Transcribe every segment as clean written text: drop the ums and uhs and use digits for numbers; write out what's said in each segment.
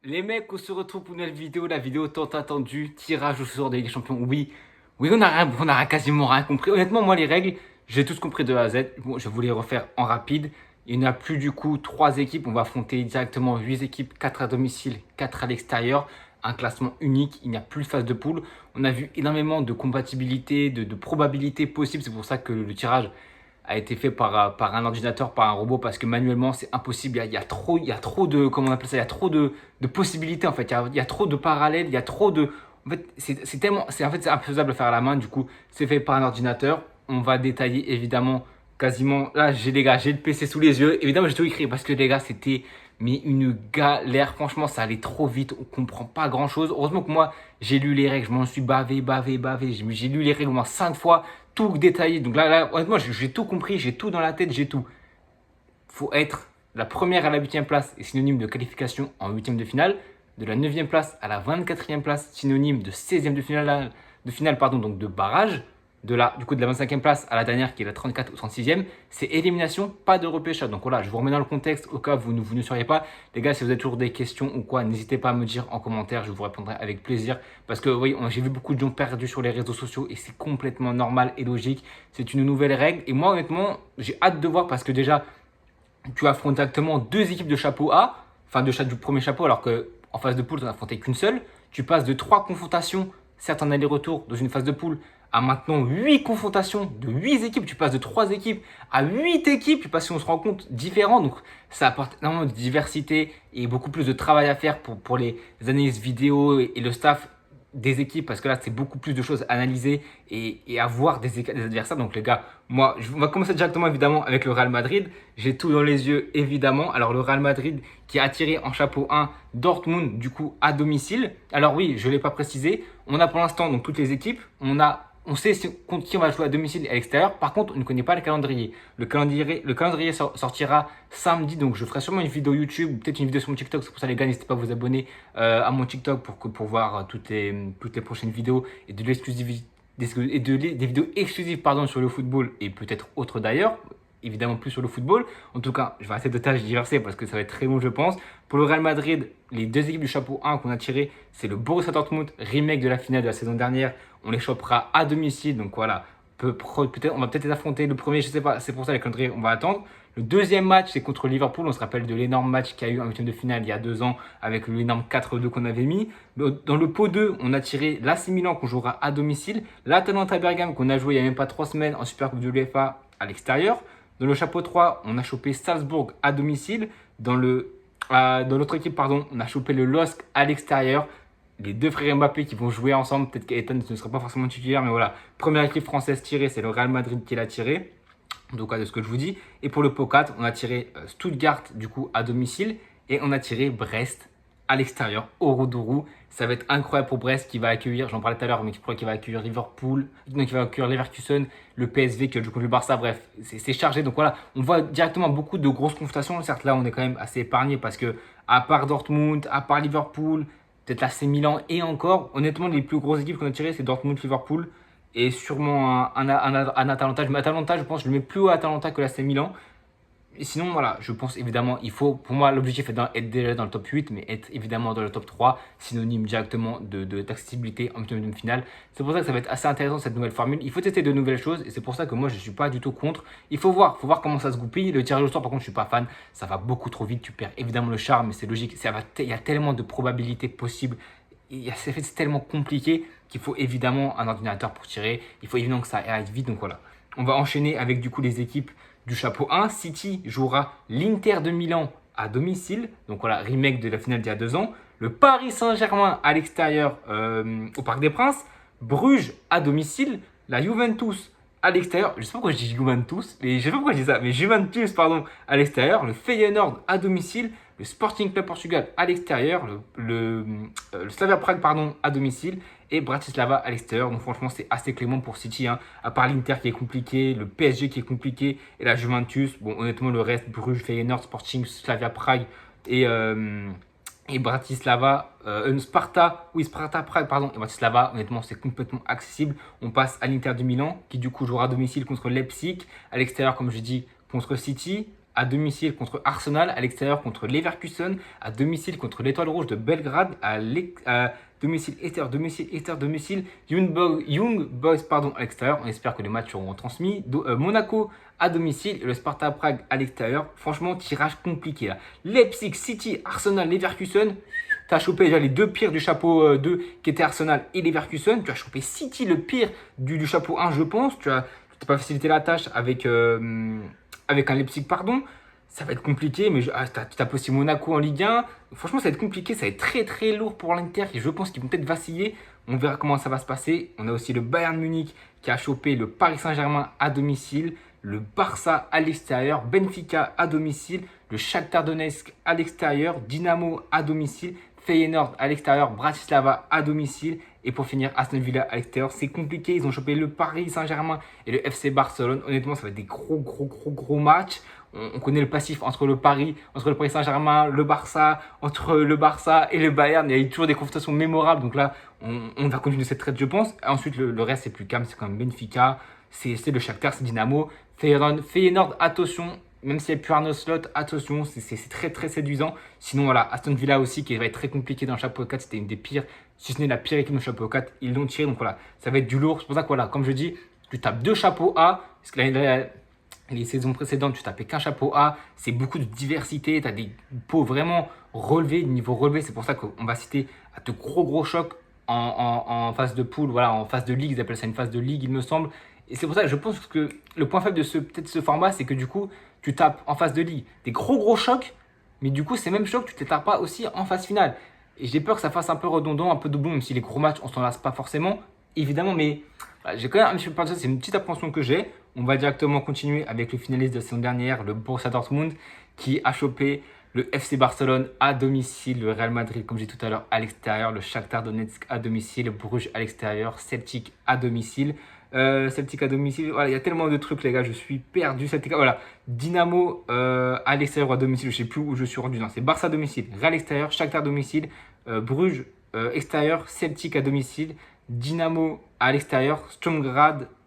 Les mecs, on se retrouve pour une nouvelle vidéo, la vidéo tant attendue, tirage au sort de Ligue des Champions. Oui, on a quasiment rien compris. Honnêtement, moi, les règles, j'ai tous compris de A à Z. Bon, je vais vous les refaire en rapide. Il n'y en a plus du coup 3 équipes. On va affronter directement 8 équipes, 4 à domicile, 4 à l'extérieur. Un classement unique, il n'y a plus de phase de poule. On a vu énormément de compatibilité, de probabilités possibles. C'est pour ça que le tirage a été fait par un ordinateur, par un robot, parce que manuellement, c'est impossible. Il y a trop de, comment on appelle ça, il y a trop de possibilités, en fait. Il y a trop de parallèles, il y a trop de... En fait, c'est tellement... En fait, c'est imfaisable de faire à la main. Du coup, c'est fait par un ordinateur. On va détailler, évidemment, quasiment... Là, les gars, j'ai le PC sous les yeux. Évidemment, j'ai tout écrit parce que, les gars, c'était... Mais une galère, franchement, ça allait trop vite, on comprend pas grand chose. Heureusement que moi, j'ai lu les règles, je m'en suis bavé. J'ai lu les règles au moins 5 fois, tout détaillé. Donc là honnêtement, j'ai tout compris, j'ai tout dans la tête, j'ai tout. Faut être la première à la 8e place est synonyme de qualification en 8e de finale. De la 9e place à la 24e place, synonyme de 16e de finale pardon, donc de barrage. Du coup, de la 25e place à la dernière qui est la 34 ou 36e, c'est élimination, pas de repêchage. Donc voilà, je vous remets dans le contexte au cas où vous ne sauriez pas. Les gars, si vous avez toujours des questions ou quoi, n'hésitez pas à me dire en commentaire, je vous répondrai avec plaisir. Parce que oui, j'ai vu beaucoup de gens perdus sur les réseaux sociaux et c'est complètement normal et logique. C'est une nouvelle règle et moi honnêtement, j'ai hâte de voir parce que déjà, tu affrontes directement 2 équipes de chapeau A, enfin du premier chapeau, alors qu'en phase de poule, tu n'en affrontais qu'une seule. Tu passes de 3 confrontations, certes en aller-retour dans une phase de poule, à maintenant 8 confrontations de 8 équipes. Tu passes de 3 équipes à 8 équipes. Tu passes, si on se rend compte, différents. Donc, ça apporte énormément de diversité et beaucoup plus de travail à faire pour les analyses vidéo et le staff des équipes, parce que là, c'est beaucoup plus de choses à analyser et à voir des adversaires. Donc, les gars, on va commencer directement, évidemment, avec le Real Madrid. J'ai tout dans les yeux, évidemment. Alors, le Real Madrid qui a attiré en chapeau 1 Dortmund, du coup, à domicile. Alors, oui, je ne l'ai pas précisé. On a pour l'instant donc toutes les équipes. On sait contre qui on va jouer à domicile et à l'extérieur. Par contre, on ne connaît pas le calendrier. Le calendrier sortira samedi. Donc, je ferai sûrement une vidéo YouTube ou peut-être une vidéo sur mon TikTok. C'est pour ça, les gars, n'hésitez pas à vous abonner à mon TikTok pour voir toutes les prochaines vidéos et de l'exclusivité. Des vidéos exclusives pardon, sur le football et peut-être autres d'ailleurs, évidemment plus sur le football. En tout cas, je vais essayer de tâches diverses parce que ça va être très long, je pense. Pour le Real Madrid, les 2 équipes du chapeau 1 qu'on a tiré, c'est le Borussia Dortmund, remake de la finale de la saison dernière. On les chopera à domicile, donc voilà. On va peut-être les affronter le premier, je sais pas. C'est pour ça les calendriers, on va attendre. Le deuxième match, c'est contre Liverpool. On se rappelle de l'énorme match qu'il y a eu en 8e de finale il y a 2 ans avec l'énorme 4-2 qu'on avait mis. Dans le pot 2, on a tiré l'AC Milan qu'on jouera à domicile. L'Atalanta Bergame qu'on a joué il n'y a même pas 3 semaines en Super Coupe de l'UEFA à l'extérieur. Dans le chapeau 3, on a chopé Salzbourg à domicile. Dans l'autre équipe, pardon, on a chopé le LOSC à l'extérieur. Les 2 frères Mbappé qui vont jouer ensemble. Peut-être qu'Ethan ne sera pas forcément titulaire, mais voilà. Première équipe française tirée, c'est le Real Madrid qui l'a tiré. Donc, de ce que je vous dis. Et pour le pot 4, on a tiré Stuttgart, du coup, à domicile. Et on a tiré Brest à l'extérieur, au Roudourou. Ça va être incroyable pour Brest qui va accueillir, j'en parlais tout à l'heure, mais qui va accueillir Liverpool, qui va accueillir Leverkusen, le PSV qui joue contre le Barça. Bref, c'est chargé. Donc voilà, on voit directement beaucoup de grosses confrontations. Certes, là, on est quand même assez épargné parce que, à part Dortmund, à part Liverpool, peut-être l'AC Milan et encore, honnêtement, les plus grosses équipes qu'on a tirées, c'est Dortmund, Liverpool et sûrement un Atalanta. Mais Atalanta, je pense, je le mets plus haut à Atalanta que l'AC Milan. Et sinon, voilà, je pense évidemment, pour moi, l'objectif est d'être déjà dans le top 8, mais être évidemment dans le top 3, synonyme directement d'accessibilité en demi finale. C'est pour ça que ça va être assez intéressant cette nouvelle formule. Il faut tester de nouvelles choses et c'est pour ça que moi, je ne suis pas du tout contre. Il faut voir comment ça se goupille. Le tirage au sort, par contre, je ne suis pas fan. Ça va beaucoup trop vite. Tu perds évidemment le charme, mais c'est logique. Il y a tellement de probabilités possibles. C'est tellement compliqué qu'il faut évidemment un ordinateur pour tirer. Il faut évidemment que ça aille vite. Donc voilà. On va enchaîner avec du coup les équipes du chapeau 1. City jouera l'Inter de Milan à domicile. Donc voilà, remake de la finale d'il y a 2 ans. Le Paris Saint-Germain à l'extérieur au Parc des Princes. Bruges à domicile. La Juventus à l'extérieur. Je ne sais pas pourquoi je dis Juventus. Mais je sais pas pourquoi je dis ça. Mais Juventus, pardon, à l'extérieur. Le Feyenoord à domicile. Le Sporting Club Portugal à l'extérieur. Le Slavia Prague, pardon, à domicile. Et Bratislava à l'extérieur. Donc franchement, c'est assez clément pour City. Hein. À part l'Inter qui est compliqué, le PSG qui est compliqué et la Juventus. Bon, honnêtement, le reste, Bruges, Feyenoord, Sporting, Slavia Prague et Bratislava, Sparta Prague, pardon, et Bratislava, honnêtement, c'est complètement accessible. On passe à l'Inter de Milan, qui du coup jouera à domicile contre Leipzig, à l'extérieur, comme je dis, contre City. à domicile contre Arsenal, à l'extérieur contre Leverkusen, à domicile contre l'Étoile Rouge de Belgrade, à domicile, extérieur, domicile, extérieur, domicile, Young Boys pardon, à l'extérieur. On espère que les matchs seront transmis. Monaco à domicile et le Sparta Prague à l'extérieur. Franchement, tirage compliqué là. Leipzig, City, Arsenal, Leverkusen. Tu as chopé déjà les deux pires du chapeau 2 qui étaient Arsenal et Leverkusen. Tu as chopé City, le pire du chapeau 1, je pense. Tu t'es pas facilité la tâche avec un Leipzig, pardon. Ça va être compliqué, mais tu tapes aussi Monaco en Ligue 1. Franchement, ça va être compliqué, ça va être très très lourd pour l'Inter. Et je pense qu'ils vont peut-être vaciller. On verra comment ça va se passer. On a aussi le Bayern Munich qui a chopé le Paris Saint-Germain à domicile, le Barça à l'extérieur, Benfica à domicile, le Shakhtar Donetsk à l'extérieur, Dynamo à domicile, Feyenoord à l'extérieur, Bratislava à domicile. Et pour finir, Aston Villa à l'extérieur. C'est compliqué. Ils ont chopé le Paris Saint-Germain et le FC Barcelone. Honnêtement, ça va être des gros matchs. On connaît le passif entre le Paris Saint-Germain, le Barça, entre le Barça et le Bayern. Il y a eu toujours des confrontations mémorables. Donc là, on va continuer cette traite, je pense. Et ensuite, le reste, c'est plus calme. C'est comme Benfica, c'est le Shakhtar, c'est Dynamo. Feyenoord, attention. Même s'il n'y a plus Arnaud Slot, attention, c'est très très séduisant. Sinon, voilà, Aston Villa aussi, qui va être très compliqué dans le chapeau 4. C'était une des pires, si ce n'est la pire équipe dans le chapeau 4. Ils l'ont tiré, donc voilà, ça va être du lourd. C'est pour ça que, voilà, comme je dis, tu tapes deux chapeaux A. Parce que les saisons précédentes, tu tapais qu'un chapeau A. C'est beaucoup de diversité. Tu as des pots vraiment relevés, de niveau relevé. C'est pour ça qu'on va citer à de gros chocs en phase de poule, voilà, en phase de ligue. Ils appellent ça une phase de ligue, il me semble. Et c'est pour ça que je pense que le point faible de ce format, c'est que du coup, tu tapes en phase de ligue des gros chocs, mais du coup, ces mêmes chocs, tu ne les tapes pas aussi en phase finale. Et j'ai peur que ça fasse un peu redondant, un peu doublon, même si les gros matchs, on s'en lasse pas forcément, évidemment, mais voilà, j'ai quand même un petit peu peur de ça, c'est une petite appréhension que j'ai. On va directement continuer avec le finaliste de la saison dernière, le Borussia Dortmund, qui a chopé le FC Barcelone à domicile, le Real Madrid, comme j'ai dit tout à l'heure, à l'extérieur, le Shakhtar Donetsk à domicile, Bruges à l'extérieur, Celtic à domicile. Celtic à domicile, voilà, il y a tellement de trucs, les gars, je suis perdu. Celtic, voilà, Dynamo à l'extérieur ou à domicile, je sais plus où je suis rendu. Non, c'est Barça à domicile, Real extérieur, Shakhtar domicile, Bruges extérieur, Celtic à domicile, Dynamo à l'extérieur, Sturm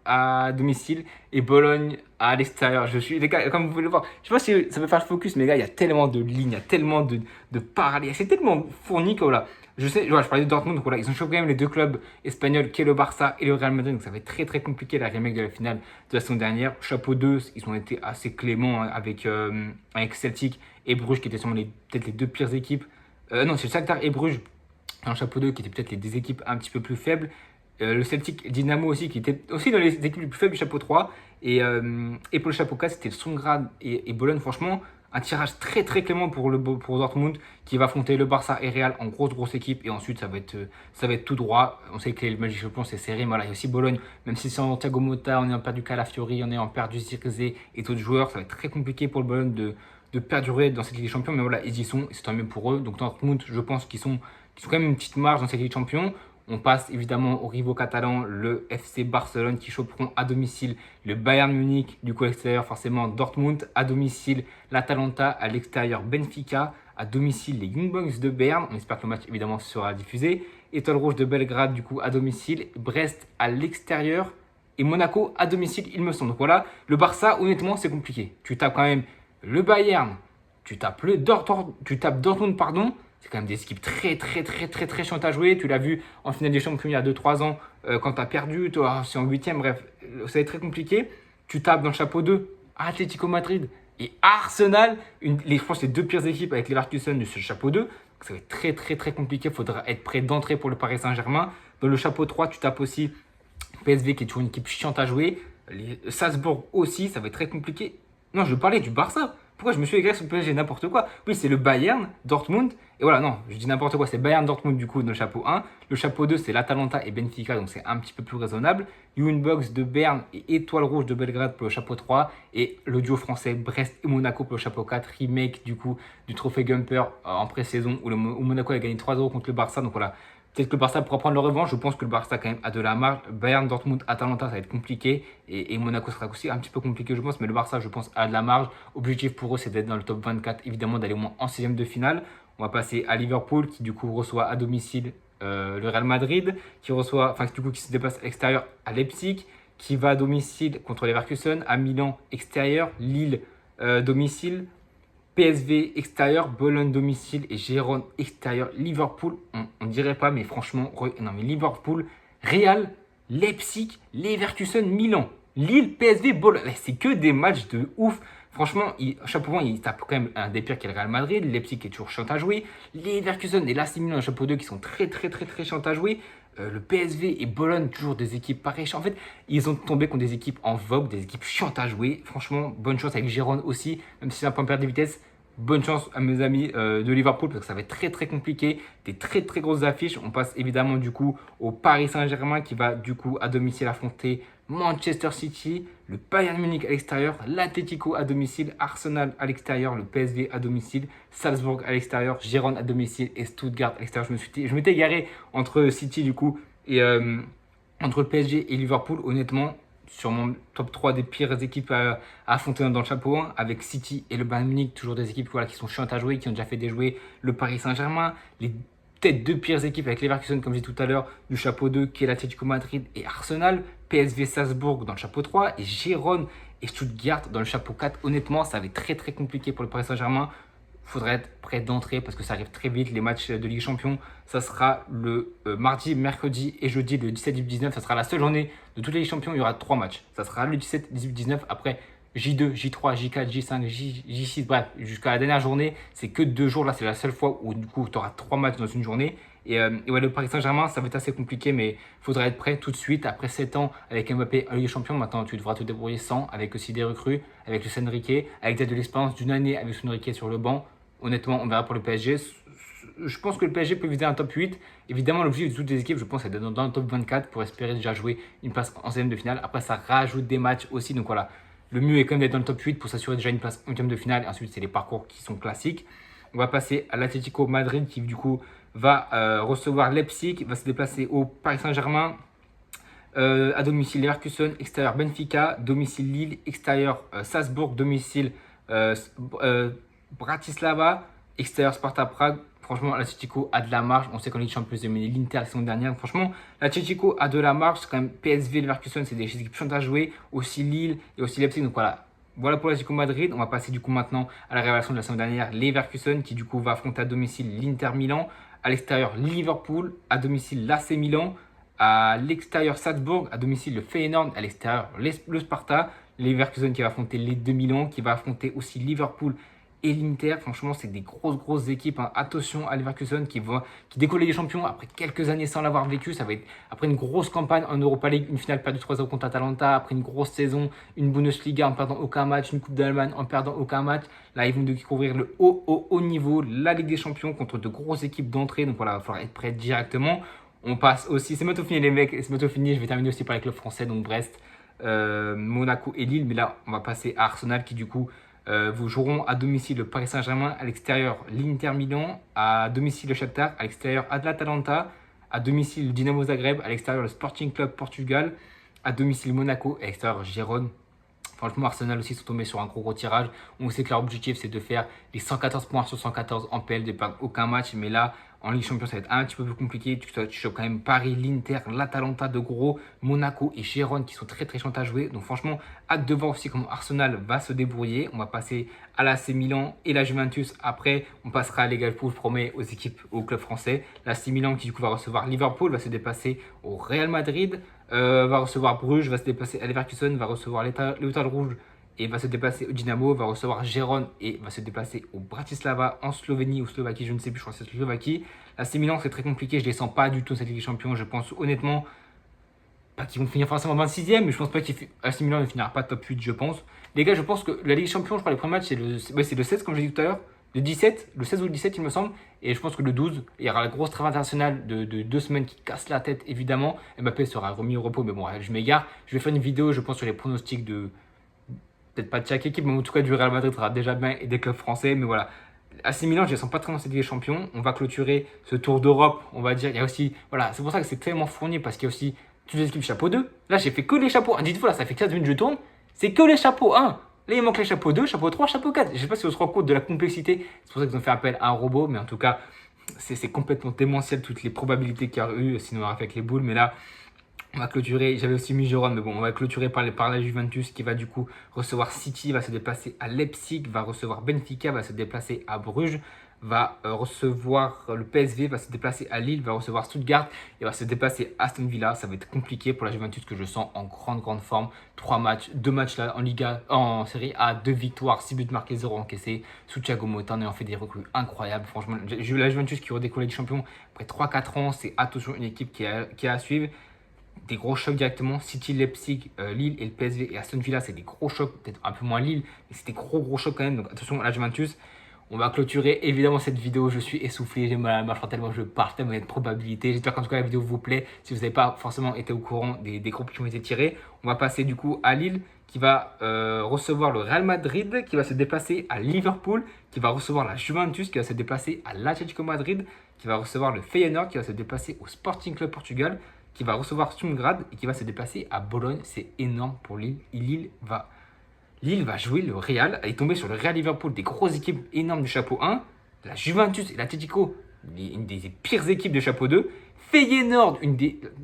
à domicile et Bologne à l'extérieur. Je suis, les gars, comme vous pouvez le voir, je sais pas si ça peut faire le focus, mais les gars, il y a tellement de lignes, il y a tellement de parallèles, c'est tellement fourni que voilà. Je sais, voilà, je parlais de Dortmund, donc voilà, ils ont chopé quand même les deux clubs espagnols, qui est le Barça et le Real Madrid, donc ça va être très très compliqué la remake de la finale de la saison dernière. Chapeau 2, ils ont été assez cléments avec Celtic et Bruges, qui étaient sûrement peut-être les deux pires équipes. Non, c'est le Shakhtar et Bruges en chapeau 2, qui étaient peut-être les deux équipes un petit peu plus faibles. Le Celtic Dynamo aussi, qui était aussi dans les équipes les plus faibles du chapeau 3. Et pour le chapeau 4, c'était le Sturm et Bologne. Franchement, un tirage très très clément pour Dortmund, qui va affronter le Barça et Real en grosse équipe. Et ensuite, ça va être tout droit. On sait que les matchs de champion, c'est serré. Mais voilà, il y a aussi Bologne, même si c'est en Thiago Motta, on est en perdu Calafiori, on est en perdu Zirkzee et d'autres joueurs. Ça va être très compliqué pour le Bologne de perdurer dans cette Ligue des Champions. Mais voilà, ils y sont, et c'est tant mieux pour eux. Donc Dortmund, je pense qu'ils ont quand même une petite marge dans cette Ligue des Champions. On passe évidemment aux rivaux catalans, le FC Barcelone qui choperont à domicile le Bayern Munich, du coup à l'extérieur forcément Dortmund, à domicile l'Atalanta, à l'extérieur Benfica, à domicile les Young Boys de Berne, on espère que le match évidemment sera diffusé, Étoile Rouge de Belgrade du coup à domicile, Brest à l'extérieur et Monaco à domicile il me semble. Donc voilà, le Barça honnêtement c'est compliqué. Tu tapes quand même le Bayern, tu tapes Dortmund pardon. C'est quand même des équipes très chiantes à jouer. Tu l'as vu en finale des champions il y a 2-3 ans quand tu as perdu. Toi, c'est en 8ème, bref, ça va être très compliqué. Tu tapes dans le chapeau 2 Atlético Madrid et Arsenal. Je pense les deux pires équipes avec les Leverkusen de ce chapeau 2. Donc ça va être très compliqué. Il faudra être prêt d'entrer pour le Paris Saint-Germain. Dans le chapeau 3, tu tapes aussi PSV qui est toujours une équipe chiante à jouer. Salzbourg aussi, ça va être très compliqué. Non, je parlais du Barça. Pourquoi je me suis écrit sur le PSG n'importe quoi? Oui, c'est le Bayern, Dortmund. Et voilà, non, je dis n'importe quoi. C'est Bayern, Dortmund du coup dans le chapeau 1. Le chapeau 2, c'est l'Atalanta et Benfica, donc c'est un petit peu plus raisonnable. Young Boys de Berne et Étoile Rouge de Belgrade pour le chapeau 3. Et le duo français Brest et Monaco pour le chapeau 4. Remake du coup du trophée Gumper en pré-saison où Monaco a gagné 3-0 contre le Barça. Donc voilà, peut-être que le Barça pourra prendre le revanche. Je pense que le Barça quand même a de la marge. Bayern, Dortmund, Atalanta, ça va être compliqué. Et Monaco sera aussi un petit peu compliqué, je pense. Mais le Barça, je pense, a de la marge. Objectif pour eux, c'est d'être dans le top 24. Évidemment, d'aller au moins en 6ème de finale. On va passer à Liverpool, qui du coup reçoit à domicile le Real Madrid. Qui se déplace à l'extérieur à Leipzig. Qui va à domicile contre Leverkusen. À Milan, extérieur. Lille, domicile. PSV extérieur, Bologne domicile et Gérone extérieur. Liverpool, on dirait pas, mais franchement, non mais Liverpool, Real, Leipzig, Leverkusen, Milan, Lille, PSV, Bologne. C'est que des matchs de ouf. Franchement, chapeau 1, il tape quand même un des pires qui est le Real Madrid. Leipzig est toujours chiant à jouer. Leverkusen et l'AC Milan, chapeau 2 qui sont très chiants à jouer. Le PSV et Bologne, toujours des équipes pareilles. En fait, ils ont tombé contre des équipes en vogue, des équipes chiantes à jouer. Franchement, bonne chance avec Gérone aussi, même si c'est un point de perte de vitesse. Bonne chance à mes amis de Liverpool parce que ça va être très compliqué. Des très grosses affiches. On passe évidemment du coup au Paris Saint-Germain qui va du coup à domicile affronter Manchester City, le Bayern Munich à l'extérieur, l'Atlético à domicile, Arsenal à l'extérieur, le PSV à domicile, Salzbourg à l'extérieur, Gérone à domicile et Stuttgart à l'extérieur. Je m'étais égaré entre City du coup et entre le PSG et Liverpool. Honnêtement, sur mon top 3 des pires équipes à affronter dans le chapeau 1, avec City et le Bayern Munich, toujours des équipes qui sont chiantes à jouer, qui ont déjà fait déjouer le Paris Saint-Germain. Les peut-être deux pires équipes avec Leverkusen, comme j'ai dit tout à l'heure, du chapeau 2, qui est l'Atlético Madrid et Arsenal. PSV Salzbourg dans le chapeau 3 et Gérone et Stuttgart dans le chapeau 4. Honnêtement, ça va être très compliqué pour le Paris Saint-Germain. Il faudrait être prêt d'entrée parce que ça arrive très vite. Les matchs de Ligue des Champions, ça sera le mardi, mercredi et jeudi, le 17, 18, 19. Ça sera la seule journée de toutes les Ligues des Champions. Il y aura 3 matchs. Ça sera le 17, 18, 19. Après, J2, J3, J4, J5, J6, bref, jusqu'à la dernière journée, c'est que 2 jours. Là, c'est la seule fois où du coup, tu auras 3 matchs dans une journée. Et ouais, le Paris Saint-Germain, ça va être assez compliqué, mais il faudra être prêt tout de suite. Après 7 ans avec Mbappé en Ligue des Champions, maintenant tu devras te débrouiller sans, avec aussi des recrues, avec Luis Enrique, avec de l'expérience d'une année avec Luis Enrique sur le banc. Honnêtement, on verra pour le PSG. Je pense que le PSG peut viser un top 8. Évidemment, l'objectif de toutes les équipes, je pense, c'est d'être dans le top 24 pour espérer déjà jouer une place en 16e de finale. Après, ça rajoute des matchs aussi. Donc voilà, le mieux est quand même d'être dans le top 8 pour s'assurer déjà une place en 8e de finale. Et ensuite, c'est les parcours qui sont classiques. On va passer à l'Atlético Madrid qui, du coup, va recevoir Leipzig, va se déplacer au Paris Saint-Germain. À domicile, Leverkusen, extérieur Benfica, domicile Lille, extérieur Salzbourg, domicile Bratislava, extérieur Sparta Prague. Franchement, l'Atlético a de la marge. On sait qu'en Ligue des Champions, ils ont mené l'Inter la saison dernière. Franchement, l'Atlético a de la marge. C'est quand même PSV, Leverkusen, c'est des équipes chiantes à jouer. Aussi Lille et aussi Leipzig. Donc voilà. Voilà pour l'Atlético Madrid. On va passer du coup maintenant à la révélation de la saison dernière, Leverkusen, qui du coup va affronter à domicile l'Inter Milan, à l'extérieur Liverpool, à domicile l'AC Milan, à l'extérieur Salzbourg, à domicile le Feyenoord, à l'extérieur le Sparta, Leverkusen qui va affronter les deux Milan, qui va affronter aussi Liverpool et l'Inter. Franchement, c'est des grosses équipes. Hein. Attention à Leverkusen qui décolle les champions après quelques années sans l'avoir vécu. Ça va être après une grosse campagne en Europa League, une finale perdue 3-0 contre Atalanta, après une grosse saison, une Bundesliga en perdant aucun match, une Coupe d'Allemagne en perdant aucun match. Là, ils vont découvrir le haut niveau, la Ligue des Champions contre de grosses équipes d'entrée. Donc voilà, il va falloir être prêt directement. On passe aussi, c'est bientôt fini les mecs, c'est bientôt fini. Je vais terminer aussi par les clubs français, donc Brest, Monaco et Lille. Mais là, on va passer à Arsenal qui du coup vous joueront à domicile le Paris Saint-Germain, à l'extérieur l'Inter Milan, à domicile le Shakhtar, à l'extérieur l'Atalanta, à domicile le Dynamo Zagreb, à l'extérieur le Sporting Club Portugal, à domicile Monaco, à l'extérieur Gérone. Franchement, Arsenal aussi sont tombés sur un gros tirage. On sait que leur objectif, c'est de faire les 114 points sur 114 en PL, de perdre aucun match. Mais là, en Ligue des Champions, ça va être un petit peu plus compliqué. Tu chopes quand même Paris, l'Inter, l'Atalanta de gros, Monaco et Gérone qui sont très chiants à jouer. Donc franchement, hâte de voir aussi comment Arsenal va se débrouiller. On va passer à l'AC Milan et la Juventus. Après, on passera à l'égal pool, je promets, aux équipes, au club français. L'AC Milan qui du coup va recevoir Liverpool, va se déplacer au Real Madrid. Va recevoir Bruges, va se déplacer à Leverkusen, va recevoir l'Étoile Rouge et va se déplacer au Dynamo, va recevoir Gérone et va se déplacer au Bratislava en Slovénie ou Slovaquie, je ne sais plus, je crois que c'est Slovaquie. Là, c'est Milan, c'est très compliqué, je ne les sens pas du tout cette Ligue des Champions. Je pense honnêtement pas qu'ils vont finir forcément 26e, mais je pense pas qu'AC Milan ne finira pas top 8, je pense. Les gars, je pense que la Ligue des Champions, je crois, les premiers matchs, c'est le 16, comme j'ai dit tout à l'heure. Le 17, le 16 ou le 17, il me semble. Et je pense que le 12, il y aura la grosse trêve internationale de 2 semaines qui casse la tête, évidemment. Mbappé sera remis au repos, mais bon, je m'égare. Je vais faire une vidéo, je pense, sur les pronostics de. Peut-être pas de chaque équipe, mais en tout cas du Real Madrid sera déjà bien et des clubs français. Mais voilà. AC Milan, je ne sens pas très dans cette Ligue des Champions. On va clôturer ce tour d'Europe, on va dire. Il y a aussi. Voilà, c'est pour ça que c'est tellement fourni parce qu'il y a aussi toutes les équipes chapeau 2. Là, j'ai fait que les chapeaux 1. Dites-vous, là, ça fait 15 minutes que je tourne. C'est que les chapeaux 1. Là, il manque les chapeaux 2, chapeau 3, chapeau 4. Je ne sais pas si on se rend compte de la complexité. C'est pour ça qu'ils ont fait appel à un robot. Mais en tout cas, c'est complètement démentiel toutes les probabilités qu'il y a eu. Sinon, on aurait fait avec les boules. Mais là, On va clôturer, j'avais aussi mis Jérôme, mais bon, on va clôturer par la Juventus qui va du coup recevoir City, va se déplacer à Leipzig, va recevoir Benfica, va se déplacer à Bruges, va recevoir le PSV, va se déplacer à Lille, va recevoir Stuttgart et va se déplacer à Aston Villa. Ça va être compliqué pour la Juventus que je sens en grande forme. 3 matchs, 2 matchs là en Liga, en Série A, 2 victoires, 6 buts marqués, 0 encaissés. Sous Thiago Motta, on ayant fait des recrues incroyables. Franchement, la Juventus qui redécolle les champions après 3-4 ans, c'est attention une équipe qui est à suivre. Des gros chocs directement. City, Leipzig, Lille et le PSV et Aston Villa, c'est des gros chocs. Peut-être un peu moins Lille, mais c'est des gros chocs quand même. Donc attention à la Juventus. On va clôturer évidemment cette vidéo. Je suis essoufflé, j'ai mal à la mâchoire tellement je parle, tellement il y a de probabilités. J'espère qu'en tout cas la vidéo vous plaît. Si vous n'avez pas forcément été au courant des groupes qui ont été tirés, on va passer du coup à Lille qui va recevoir le Real Madrid, qui va se déplacer à Liverpool, qui va recevoir la Juventus, qui va se déplacer à l'Atlético Madrid, qui va recevoir le Feyenoord, qui va se déplacer au Sporting Club Portugal, qui va recevoir Sturm et qui va se déplacer à Bologne. C'est énorme pour Lille. Lille va jouer le Real, elle est tombée sur le Real Liverpool, des grosses équipes énormes du chapeau 1, la Juventus et l'Atlético, une des pires équipes de chapeau 2, Feyenoord,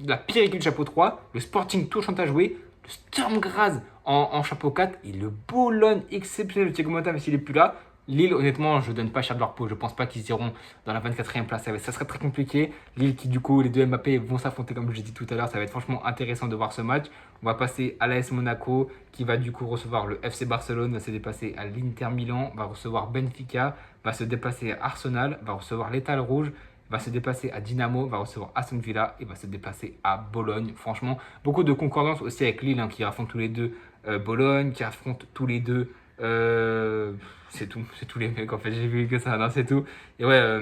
la pire équipe de chapeau 3, le Sporting tout chante à jouer, le Sturm Graz en chapeau 4 et le Bologne exceptionnel de Thiago Motta, mais s'il n'est plus là. Lille, honnêtement, je ne donne pas cher de leur peau. Je ne pense pas qu'ils iront dans la 24e place. Ça serait très compliqué. Lille qui, du coup, les deux Mbappé vont s'affronter, comme je l'ai dit tout à l'heure. Ça va être franchement intéressant de voir ce match. On va passer à l'AS Monaco qui va du coup recevoir le FC Barcelone, va se déplacer à l'Inter Milan, va recevoir Benfica, va se déplacer à Arsenal, va recevoir l'Étoile Rouge, va se déplacer à Dynamo, va recevoir Aston Villa et va se déplacer à Bologne. Franchement, beaucoup de concordance aussi avec Lille qui affrontent tous les deux Bologne, qui affrontent tous les deux... c'est tous les mecs en fait, j'ai vu que ça, non, c'est tout. Et ouais,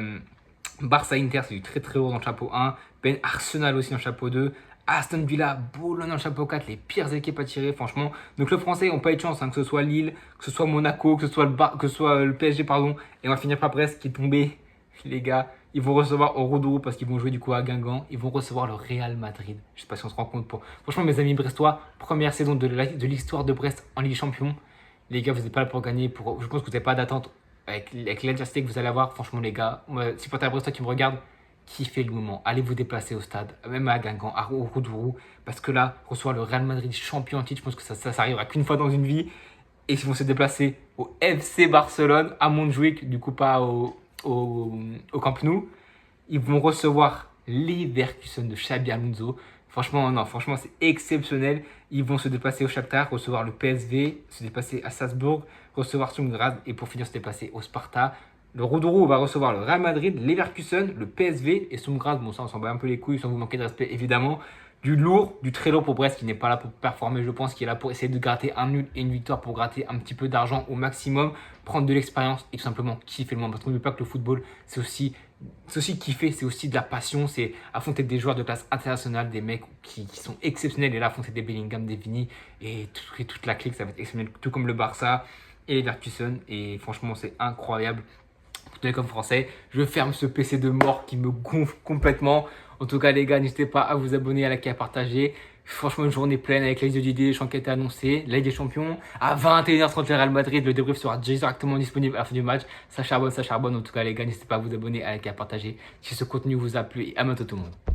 Barça Inter, c'est du très haut dans le chapeau 1. Arsenal aussi dans le chapeau 2. Aston Villa, Bologne dans le chapeau 4, les pires équipes à tirer, franchement. Donc le français n'ont pas eu de chance, que ce soit Lille, que ce soit Monaco, que ce soit le PSG, pardon. Et on va finir par Brest qui est tombé, les gars. Ils vont recevoir Orodo parce qu'ils vont jouer du coup à Guingamp. Ils vont recevoir le Real Madrid. Je sais pas si on se rend compte. Franchement, mes amis brestois, première saison de l'histoire de Brest en Ligue des Champions. Les gars, vous n'êtes pas là pour gagner. Je pense que vous n'avez pas d'attente avec l'adversité que vous allez avoir. Franchement, les gars, supporters brestois qui me regardent, kiffez le moment. Allez vous déplacer au stade, même à Guingamp, au Roudourou. Parce que là, recevoir le Real Madrid champion en titre, je pense que ça arrivera qu'une fois dans une vie. Et ils vont se déplacer au FC Barcelone, à Montjuic, du coup pas au Camp Nou. Ils vont recevoir Leverkusen de Xabi Alonso. Franchement, non, franchement, c'est exceptionnel. Ils vont se déplacer au Shakhtar, recevoir le PSV, se déplacer à Salzbourg, recevoir Sturm Graz et pour finir se déplacer au Sparta. Le Roudourou va recevoir le Real Madrid, Leverkusen, le PSV et Sturm Graz. Bon, ça, on s'en bat un peu les couilles sans vous manquer de respect, évidemment. Du lourd, du très lourd pour Brest qui n'est pas là pour performer, je pense, qui est là pour essayer de gratter un nul et une victoire pour gratter un petit peu d'argent au maximum, prendre de l'expérience et tout simplement kiffer le moment. Parce qu'on n'oublie pas que le football, c'est aussi kiffer, c'est aussi de la passion, c'est affronter des joueurs de classe internationale, des mecs qui sont exceptionnels et là affronter des Bellingham, des Vini et toute la clique, ça va être exceptionnel, tout comme le Barça et les Leverkusen et franchement c'est incroyable. Comme français, je ferme ce PC de mort qui me gonfle complètement. En tout cas les gars, n'hésitez pas à vous abonner, à liker, à partager. Franchement, une journée pleine avec la liste de Didier Deschamps qui a été annoncée, la Ligue des Champions. À 21h30, le Real Madrid, le débrief sera directement disponible à la fin du match. Ça charbonne. En tout cas les gars, n'hésitez pas à vous abonner, à liker, à partager si ce contenu vous a plu. Et à bientôt tout le monde.